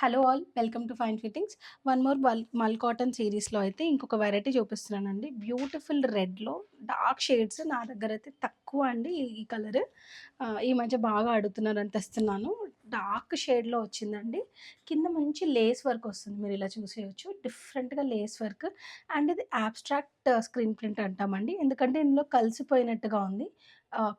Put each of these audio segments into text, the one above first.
Hello all welcome to fine fittings. One more మల్ cotton సిరీస్‌లో అయితే ఇంకొక వెరైటీ చూపిస్తున్నానండి. బ్యూటిఫుల్ రెడ్‌లో డార్క్ షేడ్స్ నా దగ్గరైతే తక్కువ అండి ఈ కలర్. ఈ మధ్య బాగా అడుగుతున్నారని తెస్తున్నాను. డార్క్ షేడ్‌లో వచ్చిందండి. కింద మంచి లేస్ వర్క్ వస్తుంది. మీరు ఇలా చూసేయొచ్చు. డిఫరెంట్‌గా లేస్ వర్క్ అండ్ ఇది అబ్స్ట్రాక్ట్ స్క్రీన్ ప్రింట్ అంటామండి. ఎందుకంటే ఇందులో కలిసిపోయినట్టుగా ఉంది.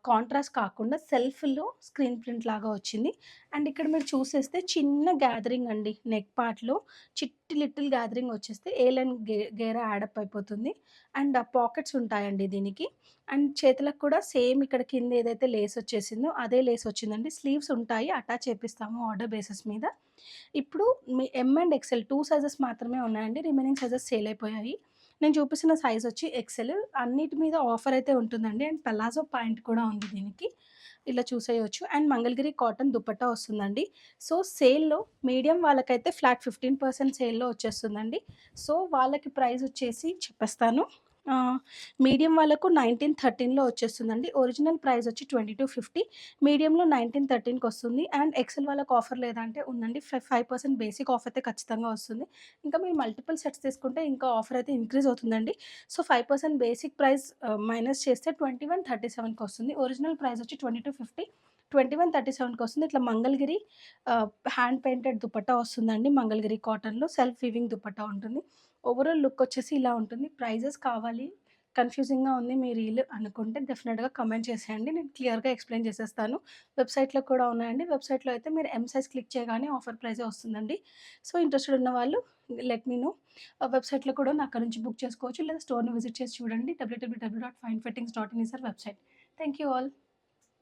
కాంట్రాస్ట్ కాకుండా సెల్ఫ్‌లో స్క్రీన్ ప్రింట్ లాగా వచ్చింది. అండ్ ఇక్కడ మీరు చూసేస్తే చిన్న గ్యాదరింగ్ అండి. నెక్ పార్ట్‌లో చిట్టి లిటిల్ గ్యాదరింగ్ వచ్చేస్తే ఏ లైన్ గేరా యాడప్ అయిపోతుంది. అండ్ పాకెట్స్ ఉంటాయండి దీనికి. అండ్ చేతులకు కూడా సేమ్ ఇక్కడ కింద ఏదైతే లేస్ వచ్చేసిందో అదే లేస్ వచ్చిందండి. స్లీవ్స్ ఉంటాయి. అటాచ్ చేపిస్తాము ఆర్డర్ బేసిస్ మీద. ఇప్పుడు మీ ఎమ్ అండ్ ఎక్సెల్ 2 సైజెస్ మాత్రమే ఉన్నాయండి. రిమైనింగ్ సైజెస్ సేల్ అయిపోయాయి. నేను చూపిస్తున్న సైజ్ వచ్చి ఎక్సెల్. అన్నిటి మీద ఆఫర్ అయితే ఉంటుందండి. అండ్ పలాజో పాయింట్ కూడా ఉంది దీనికి. ఇలా చూసేయొచ్చు. అండ్ మంగళగిరి కాటన్ దుపట్టా వస్తుందండి. సో, సేల్‌లో మీడియం వాళ్ళకైతే ఫ్లాట్ 15% సేల్‌లో వచ్చేస్తుందండి. సో, వాళ్ళకి ప్రైస్ వచ్చేసి చెప్పేస్తాను. మీడియం వాళ్ళకు 1913లో వచ్చేస్తుందండి. ఒరిజినల్ ప్రైస్ వచ్చి 2250. మీడియంలో 1913కి వస్తుంది. అండ్ ఎక్సెల్ వాళ్ళకి ఆఫర్ లేదా అంటే ఉందండి. 5% బేసిక్ ఆఫర్ అయితే ఖచ్చితంగా వస్తుంది. ఇంకా మీరు మల్టిపుల్ సెట్స్ తీసుకుంటే ఇంకా ఆఫర్ అయితే ఇంక్రీజ్ అవుతుందండి. సో, 5% బేసిక్ ప్రైస్ మైనస్ చేస్తే 2137కి వస్తుంది. ఒరిజినల్ ప్రైస్ వచ్చి 2250. 2137కి వస్తుంది. ఇట్లా మంగళగిరి హ్యాండ్ పెయింటెడ్ దుపట్టా వస్తుందండి. మంగళగిరి కాటన్‌లో సెల్ఫ్ వీవింగ్ దుపట్టా ఉంటుంది. ఓవరాల్ లుక్ వచ్చేసి ఇలా ఉంటుంది. ప్రైజెస్ కావాలి, కన్‌ఫ్యూజింగ్‌గా ఉంది మీ రీల్ అనుకుంటే డెఫినిట్‌గా కామెంట్ చేసేయండి. నేను క్లియర్‌గా ఎక్స్‌ప్లెయిన్ చేసేస్తాను. వెబ్‌సైట్‌లో కూడా ఉన్నాయండి. వెబ్‌సైట్‌లో అయితే మీరు ఎమ్ సైజ్ క్లిక్ చేయగానే ఆఫర్ ప్రైజే వస్తుందండి. సో, ఇంట్రెస్టెడ్ ఉన్న వాళ్ళు లెట్ మీ నో. వెబ్‌సైట్‌లో కూడా అక్కడి నుంచి బుక్ చేసుకోవచ్చు. లేదా స్టోర్‌ని విజిట్ చేసి చూడండి. www.finefittings.in is our website. Thank you all.